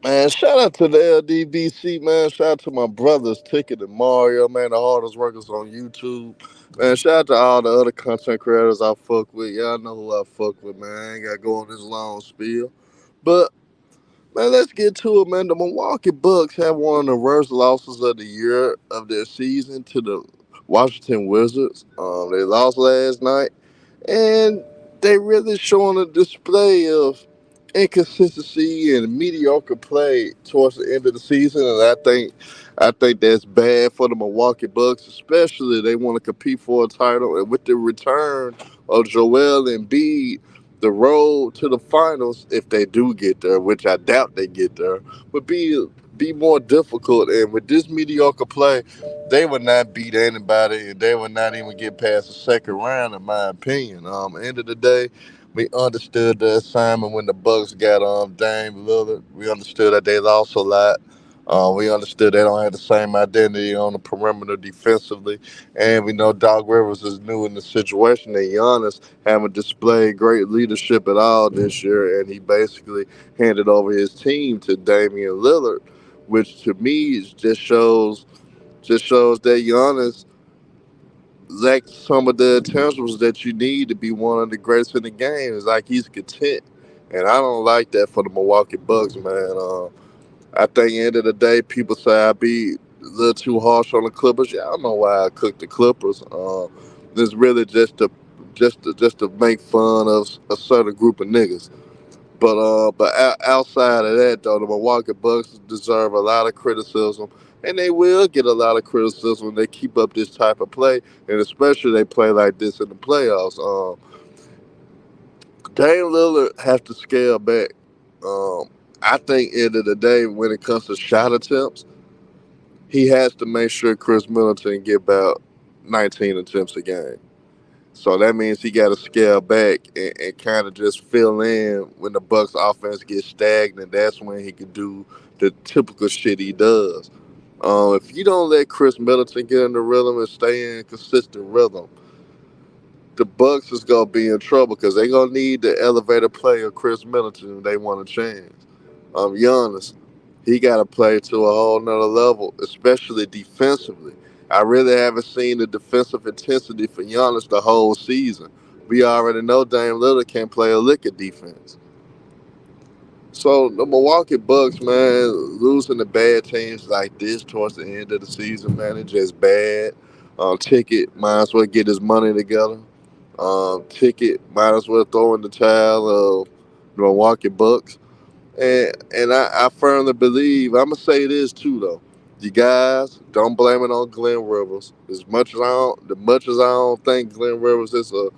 Man, shout out to the LDBC, man. Shout out to my brothers, Ticket and Mario, man, the hardest workers on YouTube. Man, shout out to all the other content creators I fuck with. Y'all know who I fuck with, man. I ain't got to go on this long spiel. But, man, let's get to it, man. The Milwaukee Bucks have one of the worst losses of the year of their season to the Washington Wizards. They lost last night, and they really showing a display of inconsistency and mediocre play towards the end of the season, and I think that's bad for the Milwaukee Bucks, especially they want to compete for a title. And with the return of Joel Embiid, the road to the finals, if they do get there, which I doubt they get there, would be more difficult. And with this mediocre play, they would not beat anybody, and they would not even get past the second round, in my opinion. End of the day, we understood the assignment when the Bucks got Dame Lillard. We understood that they lost a lot. We understood they don't have the same identity on the perimeter defensively, and we know Doc Rivers is new in the situation. That Giannis haven't displayed great leadership at all this year, and he basically handed over his team to Damian Lillard, which to me just shows that Giannis lacks some of the essentials that you need to be one of the greatest in the game. It's like he's content, and I don't like that for the Milwaukee Bucks, man. I think end of the day, people say I be a little too harsh on the Clippers. Yeah, I don't know why I cooked the Clippers. It's really just to make fun of a certain group of niggas. But outside of that, though, the Milwaukee Bucks deserve a lot of criticism, and they will get a lot of criticism when they keep up this type of play, and especially they play like this in the playoffs. Dame Lillard has to scale back. I think end of the day, when it comes to shot attempts, he has to make sure Chris Middleton get about 19 attempts a game. So that means he got to scale back and kind of just fill in when the Bucks offense gets stagnant. That's when he can do the typical shit he does. If you don't let Chris Middleton get in the rhythm and stay in consistent rhythm, the Bucks is gonna be in trouble because they gonna need the elevator play of Chris Middleton if they want a chance. Giannis, he got to play to a whole nother level, especially defensively. I really haven't seen the defensive intensity for Giannis the whole season. We already know Dame Lillard can't play a lick of defense. So the Milwaukee Bucks, man, losing to bad teams like this towards the end of the season, man, it's just bad. Ticket might as well get his money together. Ticket might as well throw in the towel of the Milwaukee Bucks. And I firmly believe I'm gonna say this too though. You guys don't blame it on Glenn Rivers. As much as I don't think Glenn Rivers is a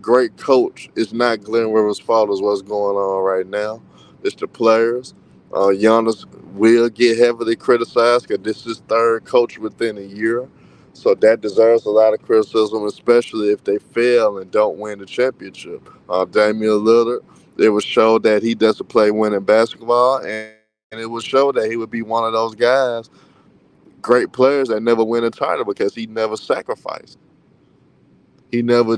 great coach, it's not Glenn Rivers' fault is what's going on right now. It's the players. Giannis will get heavily criticized because this is his third coach within a year. So that deserves a lot of criticism, especially if they fail and don't win the championship. Damian Lillard, it was shown that he doesn't play winning basketball, and it was shown that he would be one of those guys, great players that never win a title because he never sacrificed. He never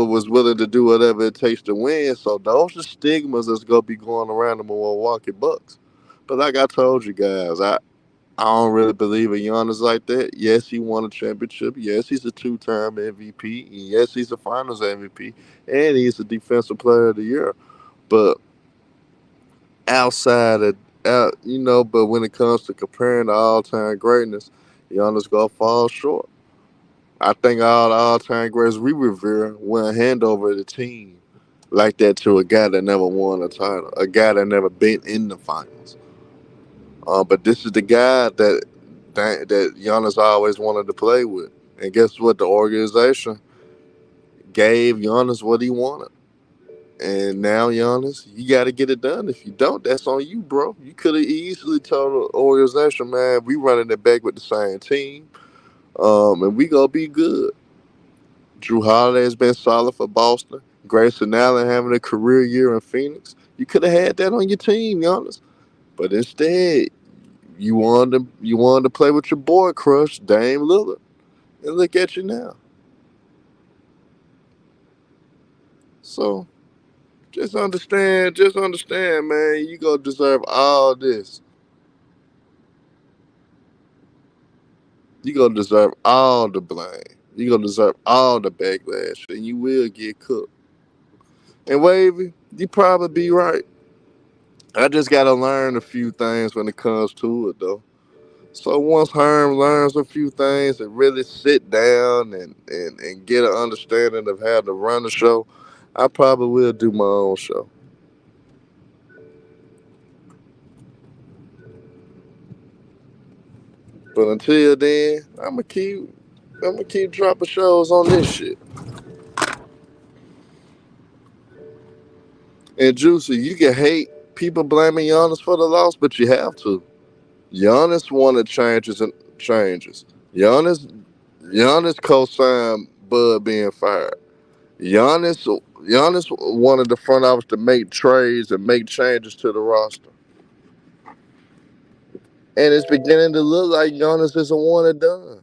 was willing to do whatever it takes to win. So those are stigmas that's gonna be going around the Milwaukee Bucks. But like I told you guys, I don't really believe in Giannis like that. Yes, he won a championship. Yes, he's a two-time MVP. Yes, he's a Finals MVP, and he's a Defensive Player of the Year. But outside of but when it comes to comparing the all-time greatness, Giannis gonna fall short. I think all the all-time greats we revere wouldn't hand over the team like that to a guy that never won a title, a guy that never been in the finals. But this is the guy that Giannis always wanted to play with, and guess what? The organization gave Giannis what he wanted, and now Giannis, you got to get it done. If you don't, that's on you, bro. You could have easily told the organization, man, we running it back with the same team, and we gonna be good. Drew Holiday has been solid for Boston. Grayson Allen having a career year in Phoenix. You could have had that on your team, Giannis. But instead, you wanted to play with your boy crush, Dame Lillard. And look at you now. So Just understand, man. You gonna deserve all this. You gonna deserve all the blame. You gonna deserve all the backlash, and you will get cooked. And Wavy, you probably be right. I just gotta learn a few things when it comes to it, though. So once Herm learns a few things and really sit down and get an understanding of how to run the show, I probably will do my own show. But until then, I'm gonna keep dropping shows on this shit. And Juicy, you can hate people blaming Giannis for the loss, but you have to. Giannis wanted changes. Giannis Giannis co-signed Bud being fired. Giannis Giannis wanted the front office to make trades and make changes to the roster. And it's beginning to look like Giannis is a one and done.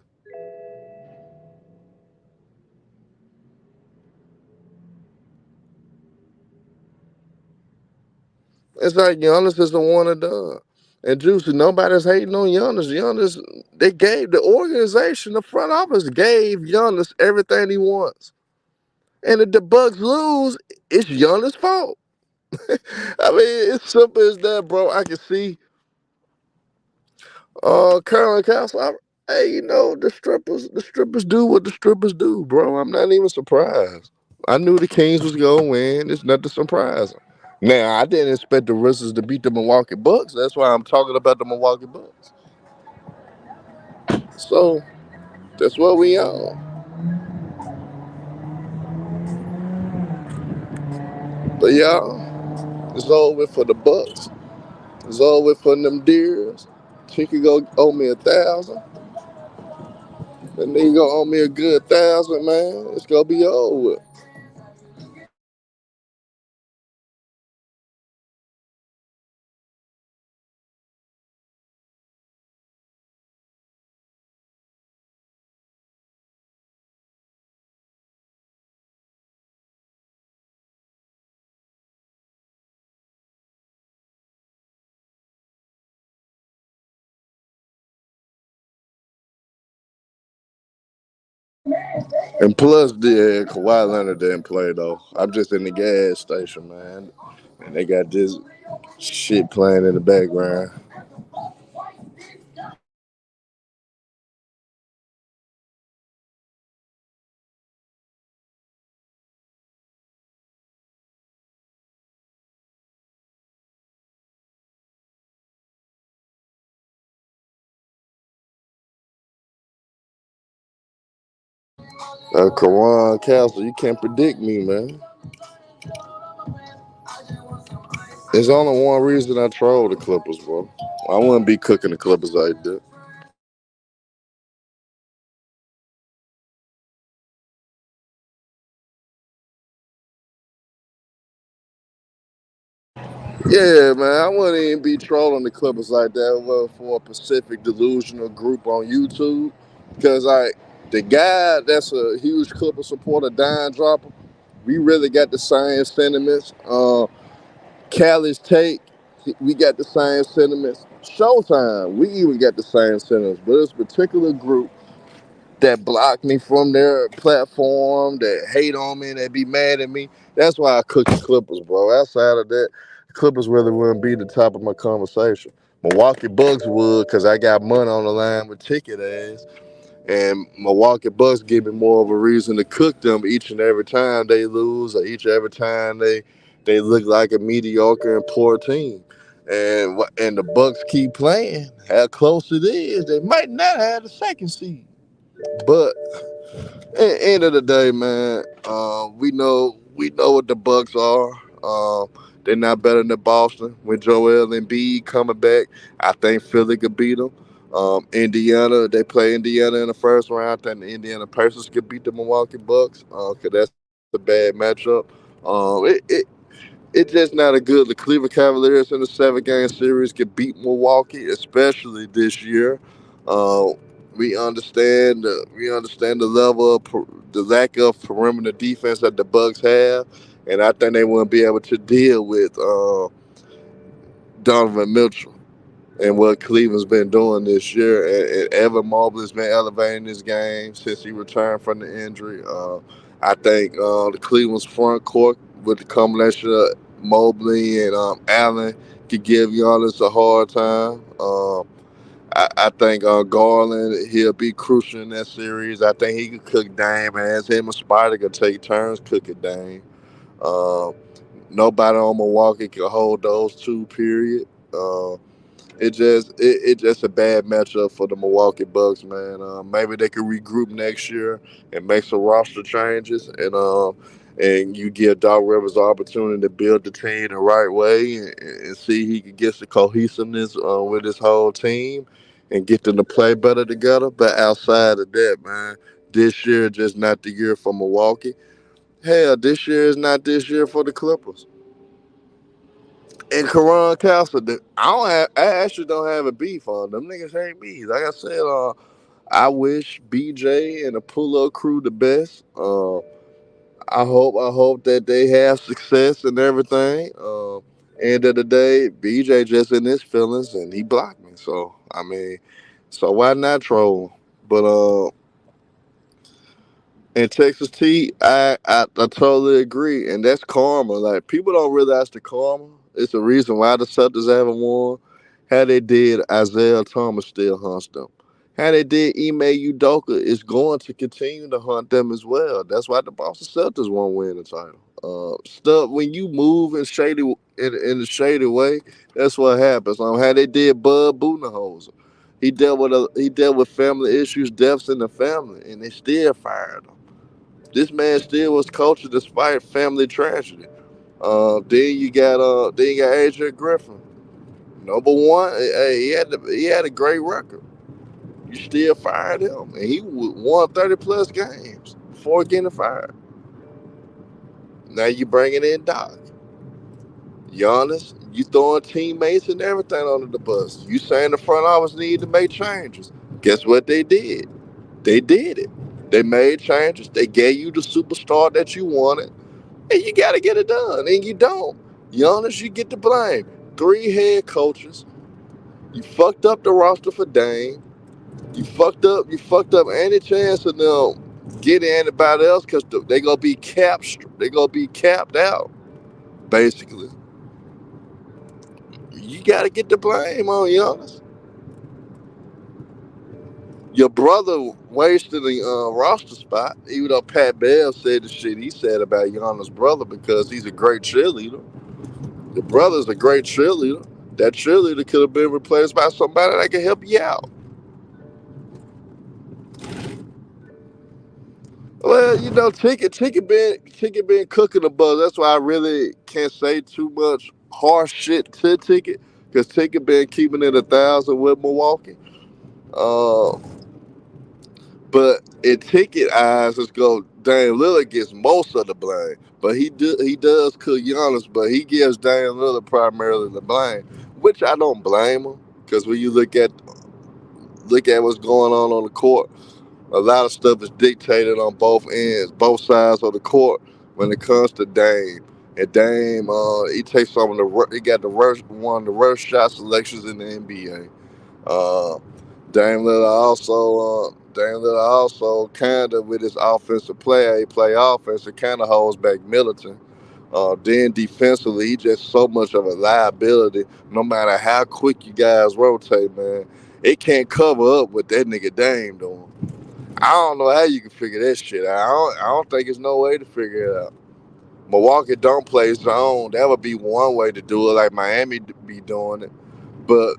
It's like Giannis is a one and done. And Juicy, nobody's hating on Giannis. Giannis, they gave the organization, the front office gave Giannis everything he wants. And if the Bucks lose, it's Giannis' fault. I mean, it's simple as that, bro. I can see Carolyn Castle. Hey, the strippers do what the strippers do, bro. I'm not even surprised. I knew the Kings was gonna win. It's nothing surprising. Now I didn't expect the Wizards to beat the Milwaukee Bucks. That's why I'm talking about the Milwaukee Bucks. So that's what we on. But y'all, it's over with for the Bucks. It's over with for them deers. Chicky go owe me 1,000. And then you gonna owe me a good 1,000, man. It's gonna be over with. And plus, Kawhi Leonard didn't play though. I'm just in the gas station, man, and they got this shit playing in the background. Karan Castle, you can't predict me, man. There's only one reason I troll the Clippers, bro. I wouldn't be cooking the Clippers like that. Yeah, man, I wouldn't even be trolling the Clippers like that for a Pacific delusional group on YouTube. Because, like, the guy that's a huge Clipper supporter, Dime Dropper, we really got the same sentiments. Callie's take, we got the same sentiments. Showtime, we even got the same sentiments. But this particular group that block me from their platform, that hate on me, that be mad at me. That's why I cook the Clippers, bro. Outside of that, the Clippers really wouldn't be the top of my conversation. Milwaukee Bucks would, because I got money on the line with ticket ass. And Milwaukee Bucks give me more of a reason to cook them each and every time they lose or each and every time they look like a mediocre and poor team. And the Bucks keep playing. How close it is, they might not have the second seed. But at the end of the day, man, we know what the Bucks are. They're not better than Boston. With Joel Embiid coming back, I think Philly could beat them. Indiana, they play Indiana in the first round. I think the Indiana Pacers could beat the Milwaukee Bucks because that's a bad matchup. It's just not a good. The Cleveland Cavaliers in the 7 game series could beat Milwaukee, especially this year. Uh, we understand the level of the lack of perimeter defense that the Bucks have, and I think they wouldn't be able to deal with Donovan Mitchell and what Cleveland's been doing this year. And Evan Mobley's been elevating his game since he returned from the injury. I think the Cleveland's front court with the combination of Mobley and Allen could give Giannis a hard time. I think Garland, he'll be crucial in that series. I think he could cook Dame, as him and Spider could take turns cooking Dame. Uh, Nobody on Milwaukee can hold those two. Period. It just a bad matchup for the Milwaukee Bucks, man. Maybe they could regroup next year and make some roster changes, and you give Doc Rivers the opportunity to build the team the right way and see he can get the cohesiveness with his whole team and get them to play better together. But outside of that, man, this year just not the year for Milwaukee. Hell, this year is not this year for the Clippers. And Karan Castle, I actually don't have a beef on them. Niggas ain't beef. Like I said, I wish BJ and the pull up crew the best. I hope that they have success and everything. End of the day, BJ just in his feelings and he blocked me. So I mean, so why not troll? But in Texas T, I totally agree, and that's karma. Like people don't realize the karma. It's the reason why the Celtics haven't won. How they did, Isaiah Thomas still hunts them. How they did, Ime Udoka is going to continue to hunt them as well. That's why the Boston Celtics won't win the title. Stuff when you move in a shady way, that's what happens. How they did Bud Budenholzer. He dealt with family issues, deaths in the family, and they still fired him. This man still was coaching despite family tragedy. Then you got Adrian Griffin, number one. Hey, he had a great record. You still fired him, and he won 30 plus games before getting fired. Now you bringing in Doc, Giannis. You throwing teammates and everything under the bus. You saying the front office need to make changes. Guess what they did? They did it. They made changes. They gave you the superstar that you wanted. And you got to get it done, and you don't. Giannis, you get the blame. Three head coaches. You fucked up the roster for Dame. You fucked up. You fucked up any chance of them getting anybody else because they gonna be capped. They gonna be capped out. Basically, you got to get the blame on Giannis. Your brother wasted the roster spot, even though Pat Bell said the shit he said about Giannis' brother because he's a great cheerleader. The brother's a great cheerleader. That cheerleader could have been replaced by somebody that can help you out. Well, Ticket been cooking the buzz. That's why I really can't say too much harsh shit to Ticket because Ticket been keeping it 1,000 with Milwaukee. Uh, but in Ticket eyes, let's go. Dame Lillard gets most of the blame, but he does cook Giannis, but he gives Dame Lillard primarily the blame, which I don't blame him because when you look at what's going on the court. A lot of stuff is dictated on both ends, both sides of the court when it comes to Dame. And Dame, he takes some of he got the worst one of the worst shot selections in the NBA. Uh, Dame Lillard also kind of with his offensive play, he play offense and kind of holds back Middleton. Then defensively, he just so much of a liability. No matter how quick you guys rotate, man, it can't cover up what that nigga Dame doing. I don't know how you can figure that shit out. I don't think there's no way to figure it out. Milwaukee don't play zone. That would be one way to do it, like Miami be doing it. But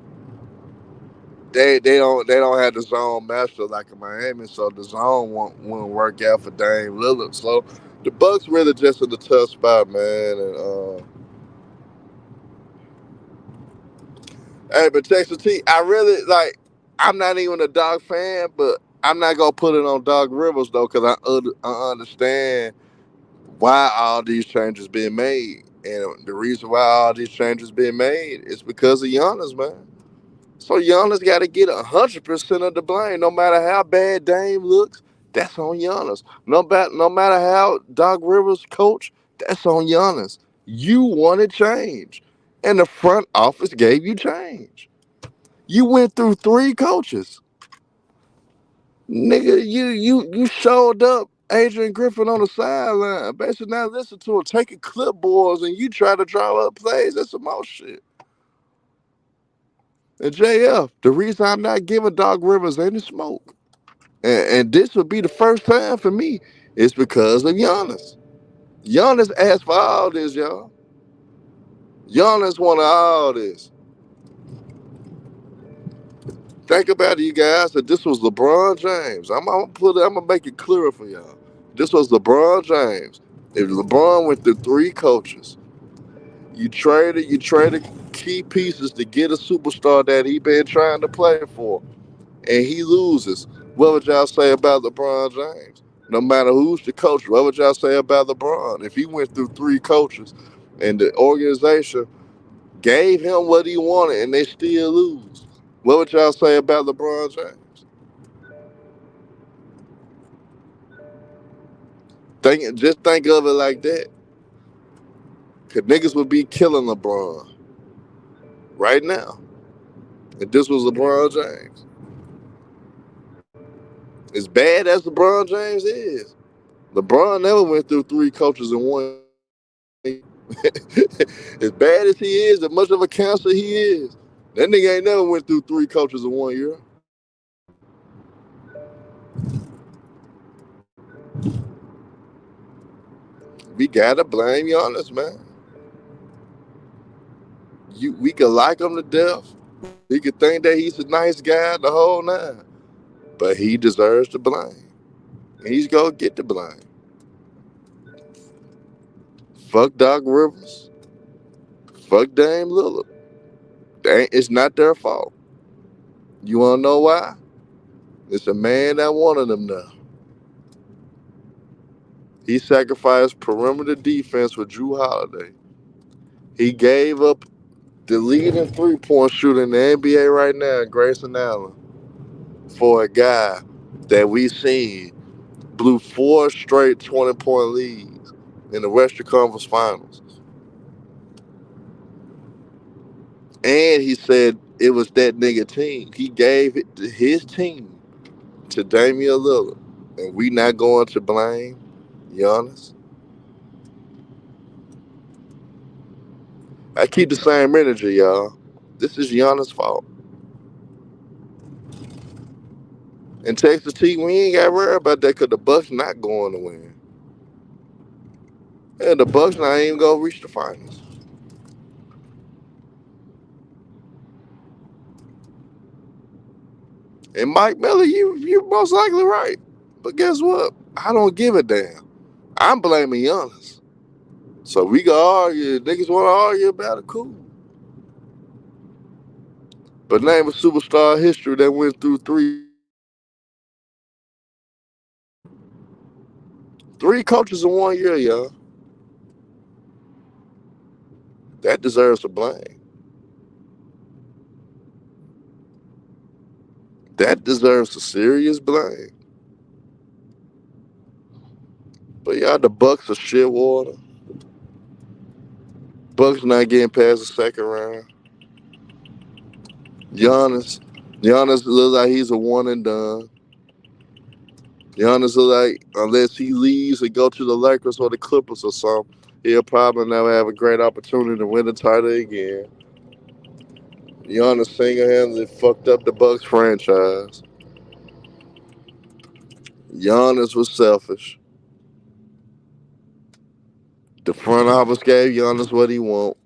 they don't have the zone master like in Miami, so the zone won't work out for Dame Lillard. So the Bucks really just in the tough spot, man. And hey, but Texas T, I really like. I'm not even a dog fan, but I'm not gonna put it on Doc Rivers though, because I understand why all these changes being made. And the reason why all these changes being made is because of Giannis, man. So Giannis got to get 100% of the blame. No matter how bad Dame looks, that's on Giannis. No matter how Doc Rivers coach, That's on Giannis. You wanted change, and the front office gave you change. You went through 3 coaches. Nigga, you showed up Adrian Griffin on the sideline. Basically, now listen to him taking clipboards and you try to draw up plays. That's some more shit. And JF, the reason I'm not giving Doc Rivers any smoke, and this would be the first time for me, is because of Giannis. Giannis asked for all this, y'all. Giannis wanted all this. Think about it, you guys, that this was LeBron James. I'm gonna make it clearer for y'all. This was LeBron James. If LeBron went through 3 coaches, you traded key pieces to get a superstar that he been trying to play for, and he loses. What would y'all say about LeBron James? No matter who's the coach, what would y'all say about LeBron? If he went through 3 coaches and the organization gave him what he wanted and they still lose, what would y'all say about LeBron James? Just think of it like that. Cause niggas would be killing LeBron right now. If this was LeBron James. As bad as LeBron James is, LeBron never went through 3 coaches in 1 year. As bad as he is, as much of a cancer he is, that nigga ain't never went through 3 coaches in 1 year. We gotta blame Giannis, man. We could like him to death. We could think that he's a nice guy, the whole nine. But he deserves the blame. He's gonna get the blame. Fuck Doc Rivers. Fuck Dame Lillard. It's not their fault. You wanna know why? It's a man that wanted them now. He sacrificed perimeter defense with Drew Holiday. He gave up the leading 3-point shooter in the NBA right now, Grayson Allen, for a guy that we seen blew 4 straight 20-point leads in the Western Conference Finals. And he said it was that nigga team. He gave his team to Damian Lillard. And we not going to blame Giannis. I keep the same energy, y'all. This is Giannis' fault. And Texas T, we ain't got to worry about that because the Bucks not going to win. And the Bucks not even going to reach the finals. And Mike Miller, you most likely right. But guess what? I don't give a damn. I'm blaming Giannis. So we can argue. Niggas want to argue about it, cool. But name a superstar history that went through 3 coaches in 1 year, y'all. That deserves a blame. That deserves a serious blame. But y'all, the Bucks are shit water. Bucks not getting past the second round. Giannis, Giannis looks like he's a one and done. Giannis look like unless he leaves and go to the Lakers or the Clippers or something, he'll probably never have a great opportunity to win the title again. Giannis single-handedly fucked up the Bucks franchise. Giannis was selfish. The front office gave Giannis what he want.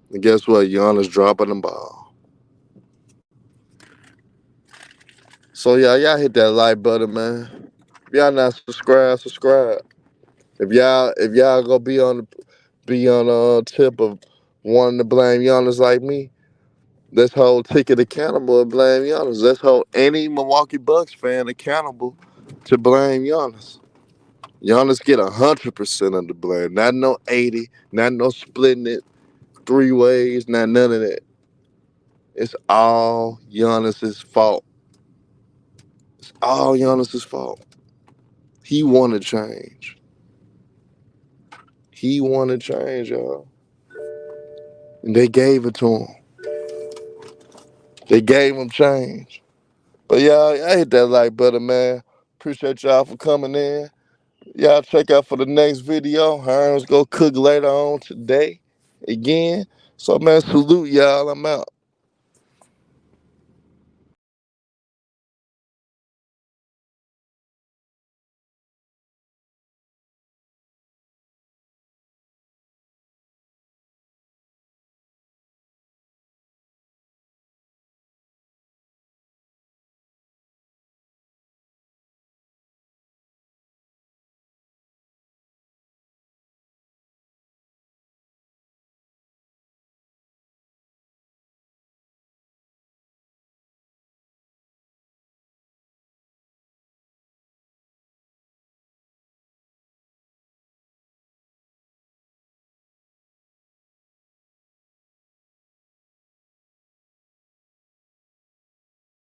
And guess what? Giannis dropping the ball. So y'all hit that like button, man. If y'all not subscribed, subscribe. If y'all gonna be on a tip of wanting to blame Giannis like me, let's hold Ticket accountable and blame Giannis. Let's hold any Milwaukee Bucks fan accountable to blame Giannis. Giannis get 100% of the blame. Not no 80, not no splitting it 3 ways, not none of that. It's all Giannis's fault. It's all Giannis's fault. He wanted change. He wanted change, y'all. And they gave it to him. They gave him change. But y'all, I hit that like button, man. Appreciate y'all for coming in. Y'all check out for the next video. Herms go cook later on today again. So, man, salute y'all. I'm out.